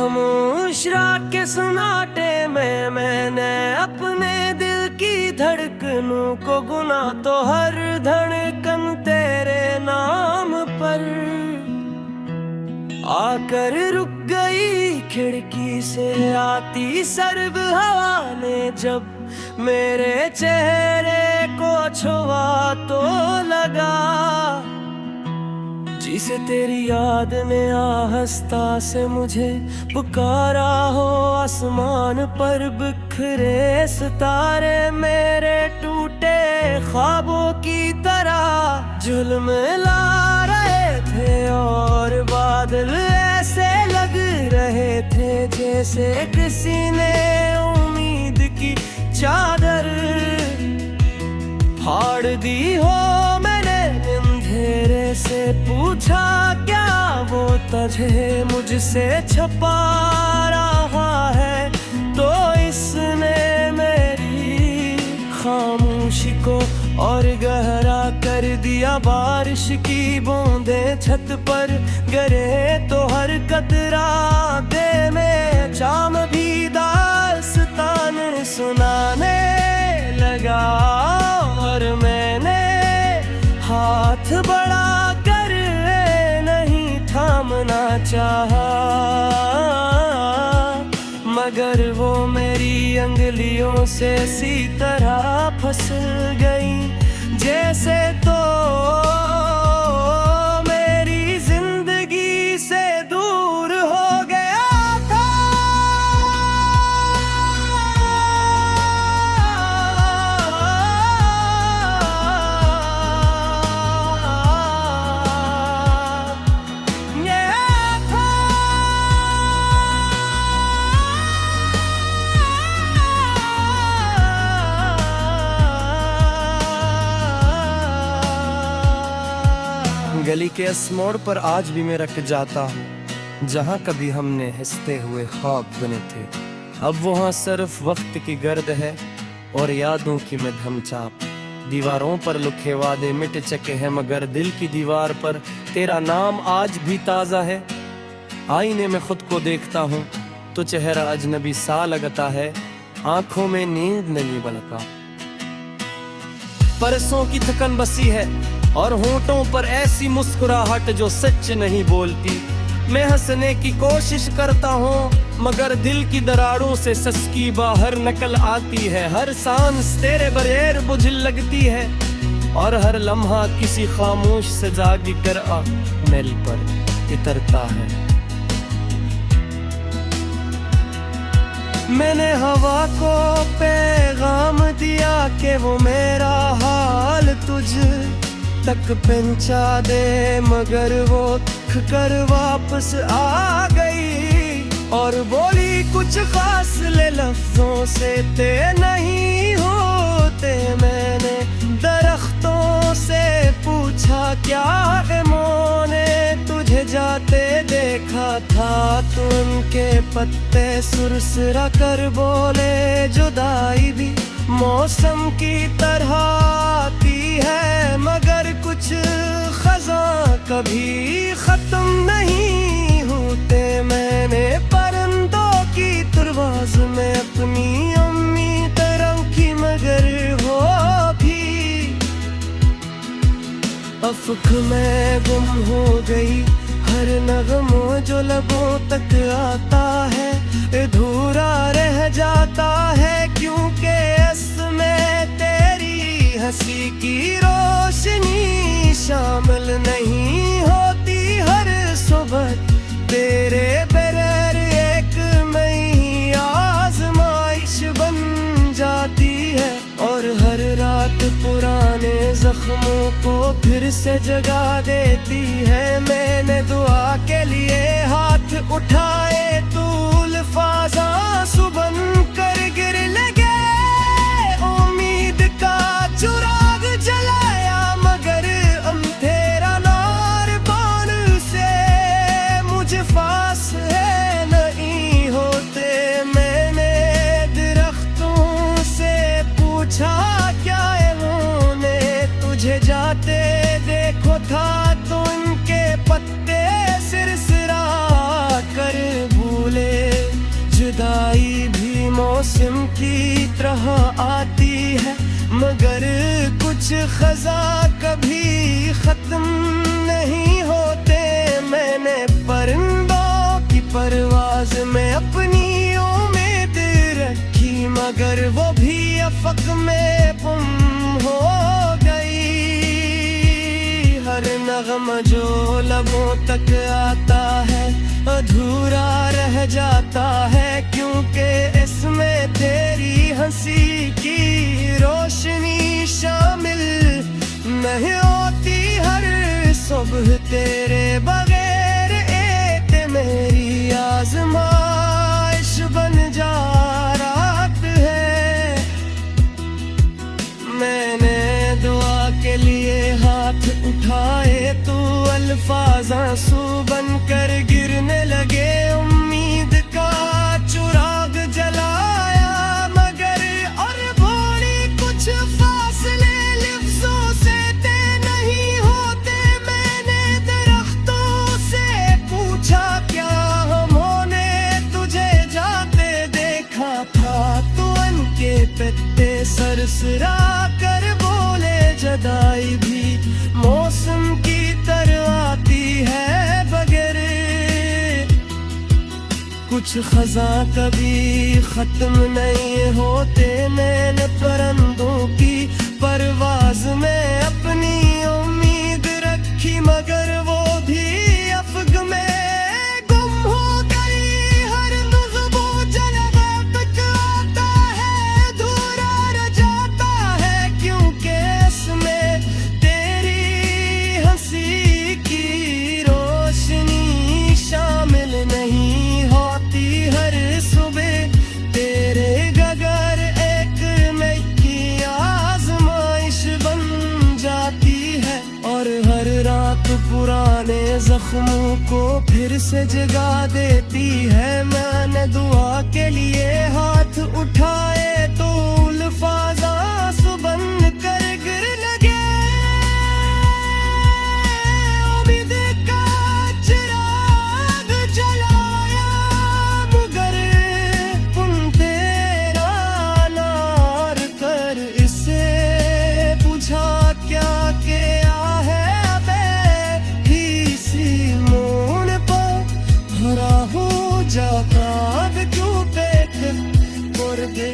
खामोश रात के सन्नाटे में मैंने अपने दिल की धड़कनों को गुना, तो हर धड़कन तेरे नाम पर आकर रुक गई। खिड़की से आती सर्द हवा ने जब मेरे चेहरे को छुआ, तो लगा जिसे तेरी याद ने आहिस्ता से मुझे पुकारा हो। आसमान पर बिखरे सितारे मेरे टूटे ख्वाबों की तरह झुलमिला रहे थे, और बादल ऐसे लग रहे थे जैसे किसी ने उम्मीद की चादर फाड़ दी हो। मैंने अंधेरे से पूछा, क्या वो तुझे मुझसे छुपा रहा है? तो इसने मेरी खामोशी को और गहरा कर दिया। बारिश की बूंदें छत पर गिरे तो हर कतरा दे में चाम भी दास्तान सुनाने लगा। और मैंने हाथ बढ़ा कर नहीं थामना चाहा, मगर वो मेरी अंगलियों से सी तरह फंस गई जैसे तो मेरी जिंदगी से दूर हो गया था। गली के इस मोड़ पर आज भी मैं रख जाता हूँ जहाँ कभी हमने हंसते हुए ख्वाब बने थे। अब वहाँ सिर्फ वक्त की गर्द है और यादों की मध्यम चाप। दीवारों पर लिखे वादे मिट चुके हैं, मगर दिल की दीवार पर तेरा नाम आज भी ताज़ा है। आईने में खुद को देखता हूँ तो चेहरा अजनबी सा लगता है, आंखों में नींद नहीं बनता। परसों की थकन बसी है और होंठों पर ऐसी मुस्कुराहट जो सच नहीं बोलती। मैं हंसने की कोशिश करता हूँ मगर दिल की दरारों से सस्की बाहर निकल आती है। हर सांस तेरे बगैर बुझल लगती है और हर लम्हा किसी खामोश से जागी कर मेल पर इतरता है। मैंने हवा को पैगाम दिया कि वो मेरा हाल तुझ तक पहुंचा दे, मगर वो थक कर वापस आ गई और बोली कुछ खास ले लफ्जों से ते नहीं होते। मैंने दरख्तों से पूछा, क्या गमों ने तुझे जाते देखा था? तो उनके पत्ते सुरसरा कर बोले, जुदाई भी मौसम की तरह आती है, मगर कुछ खज़ां कभी खत्म नहीं होते। मैंने परिंदों की परवाज़ में अपनी उम्मीद रखी, मगर वो भी अफ़क़ में गुम हो गई। हर नग़मा जो लबों तक आता है अधूरा रह जाता है, क्योंकि इसमें तेरी हंसी की रोशनी शामिल नहीं होती। हर सुबह तेरे बगैर एक नई आज़माइश बन जाती है और हर रात पुराने जख्मों को फिर से जगा देती है। मैंने दुआ के लिए हाथ उठाए तो अल्फाज़ आंसू बन कर गिर लगे। उम्मीद का चिराग जलाया मगर अंधेरा नारबान से मुझे फास है नहीं होते। मैंने दरख्तों से पूछा, क्या उन्होंने तुझे जाते देखो था? तो उनके पत्ते सिरसिरा कर भूले। मौसम की तरह आती है, मगर कुछ खजा कभी खत्म नहीं होते। मैंने परिंदों की परवाज में अपनी उम्मीद रखी, मगर वो भी अफक में गुम हो गई। हर नगमा जो लबों तक आता है अधूरा रह जाता है, क्योंकि इसमें तेरी हंसी की रोशनी शामिल नहीं होती। हर सुबह तेरे बगैर एक मेरी आजमाइश बन जा रात है। मैंने दुआ के लिए हाथ उठाए तो अल्फाज आंसू बनकर गिरने लगे। उम्मीद का चिराग जलाया, मगर और भोली कुछ फासले लफ्जों से तय नहीं होते। मैंने दरख्तों से पूछा क्या हमने तुझे जाते देखा था, तो उनके पत्ते सरसरा कर बोले जदाई भी मौसम की तरह आती है बगैर। कुछ खजा कभी खत्म नहीं होते। मैंने परिंदों की परवाज में अपनी उम्मीद रखी, मगर वो भी अफग में गुम हो गई। हर नगमा जलवा तक आता है अधूरा रह जाता है, क्योंकि इसमें तेरी हंसी की रोशनी शामिल नहीं होती। हर सुबह तेरे गगर एक नई आजमाइश बन जाती है, और हर रात पुराने जख्मों को फिर से जगा देती है। मैंने दुआ के लिए हाथ उठाए तो अल्फाज आंसू बन कर गिर लगे। उम्मीद का चिराग जलाया, मगर उन तेरा नार कर इसे बुझा क्या किया है। अबे ही सी मून पर भरा हो जाता क्यों पेट और दे।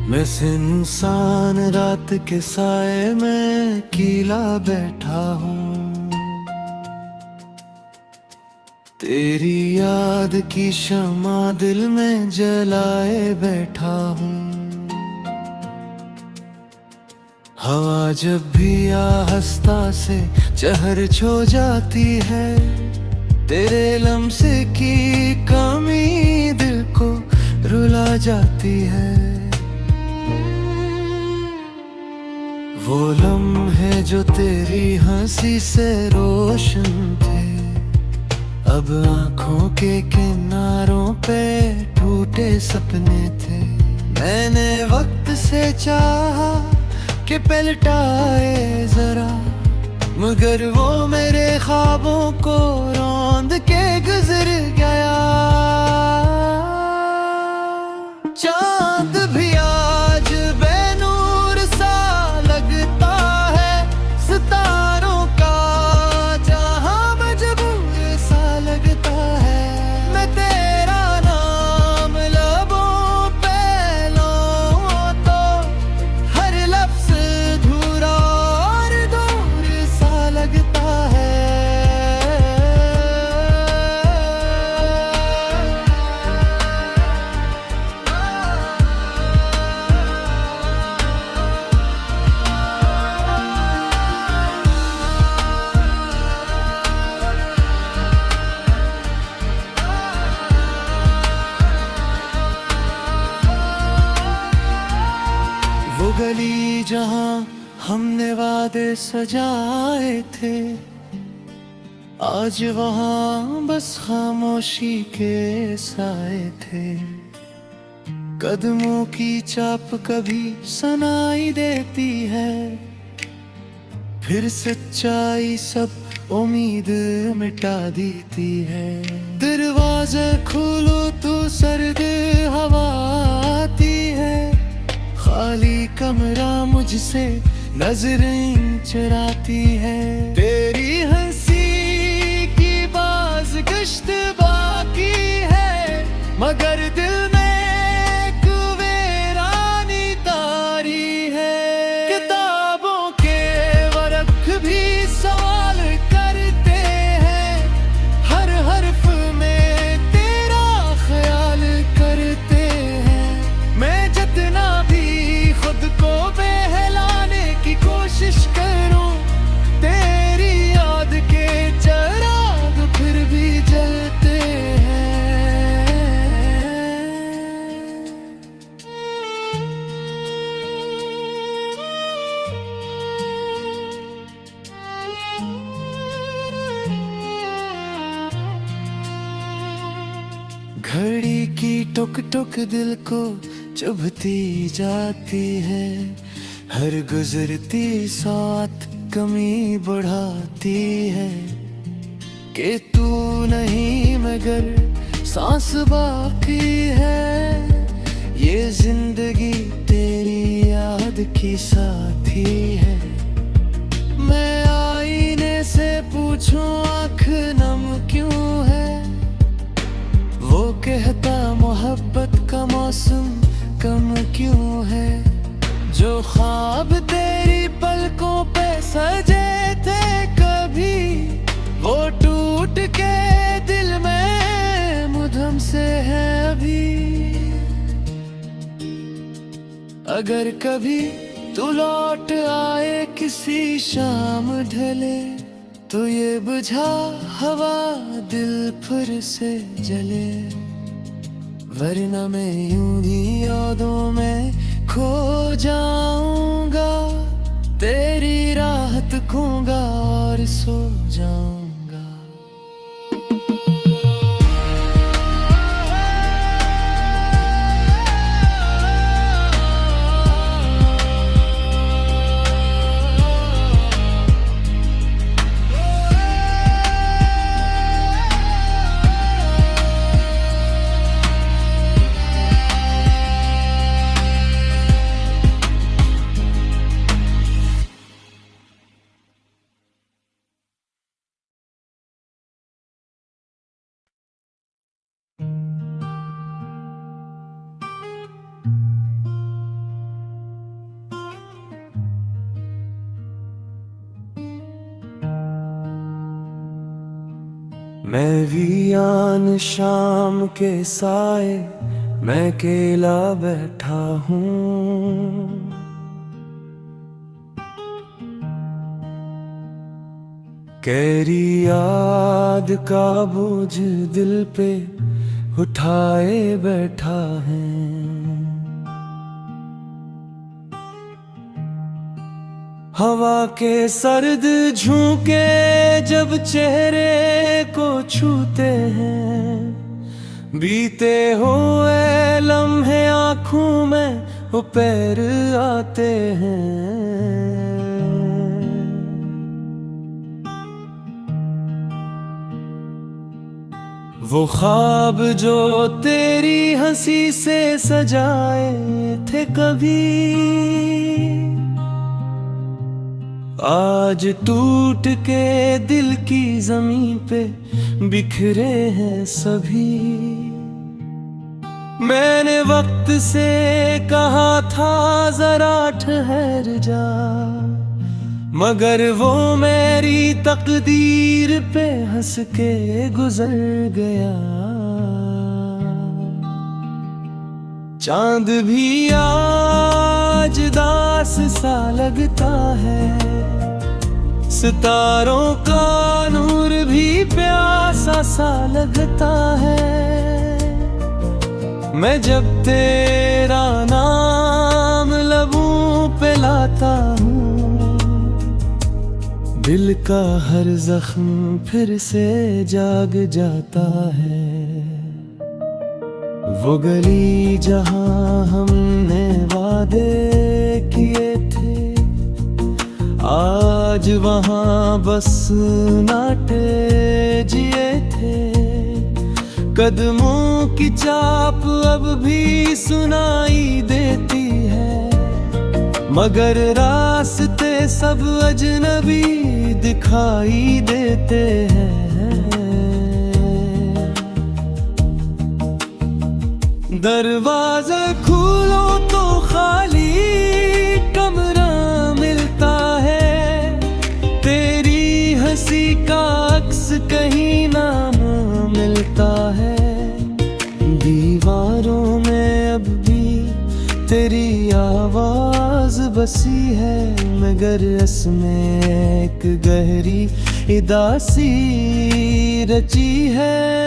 मैं इंसान रात के साए में कीला बैठा हूँ, तेरी याद की शमा दिल में जलाए बैठा हूँ। हवा जब भी आहस्ता से चहर छो जाती है, तेरे लम्से की कमी दिल को रुला जाती है। वो लम्हे जो तेरी हंसी से रोशन थे, अब आँखों के किनारों पे टूटे सपने थे। मैंने वक्त से चाहा कि पलटाए जरा, मगर वो मेरे ख्वाबों को रौंद के गुजर गया। चांद भी आज बेनूर सा लगता है, सितारों का जहां मजबूर सा लगता है। मैं तेरा नाम लबों पे लूं तो हर लफ्ज अधूरा और दूर सा लगता है। हमने वादे सजाए थे, आज वहां बस खामोशी के साए थे। कदमों की चाप कभी सुनाई देती है, फिर सच्चाई सब उम्मीद मिटा देती है। दरवाजा खोलो तो सर्द हवा आती है, खाली कमरा मुझसे नजरें चुराती है। तेरी हंसी की बाज़गश्त बाकी है, मगर दिल में एक वीरानी तारी है। किताबों के वरक़ भी सवाल करते हैं, हर हर्फ में तेरा ख्याल करते हैं। मैं जितना भी खुद को बहलाने की कोशिश करूं, तेरी याद के चिराग फिर भी जलते हैं। घड़ी की टुक टुक दिल को चुभती जाती है, हर गुजरती साथ कमी बढ़ाती है। कि तू नहीं मगर सांस बाकी है, ये जिंदगी तेरी याद की साथी है। मैं आईने से पूछूं आँख नम क्यों है, वो कहता मोहब्बत का मौसम कम क्यों है। जो ख्वाब तेरी पलकों पे सजे थे कभी, वो टूट के दिल में मुधम से है अभी। अगर कभी तू लौट आए किसी शाम ढले, तो ये बुझा हवा दिल फिर से जले। वरना मैं यूं ही यादों में खो जाऊंगा, तेरी राहत खूंगा और सो जाऊंगा। मैं वीरान शाम के साए मैं अकेला बैठा हूँ। गहरी याद का बोझ दिल पे उठाए बैठा है। हवा के सर्द झोंके जब चेहरे को छूते हैं, बीते हुए लम्हे आँखों में उपैर आते हैं। वो ख्वाब जो तेरी हंसी से सजाए थे कभी, आज टूट के दिल की जमीन पे बिखरे हैं सभी। मैंने वक्त से कहा था जरा ठहर जा, मगर वो मेरी तकदीर पे हंस के गुजर गया। चांद भी आज दास सा लगता है, सितारों का नूर भी प्यासा सा लगता है। मैं जब तेरा नाम लबों पे लाता हूँ, दिल का हर जख्म फिर से जाग जाता है। वो गली जहां हमने वादे किए थे, आज वहां बस नाटे जिए थे। कदमों की चाप अब भी सुनाई देती है, मगर रास्ते सब अजनबी दिखाई देते हैं। दरवाजा खोलो तो खाली कमरा मिलता है, तेरी हंसी का अक्स कहीं ना मिलता है। दीवारों में अब भी तेरी आवाज बसी है, मगर इसमें एक गहरी उदासी रची है।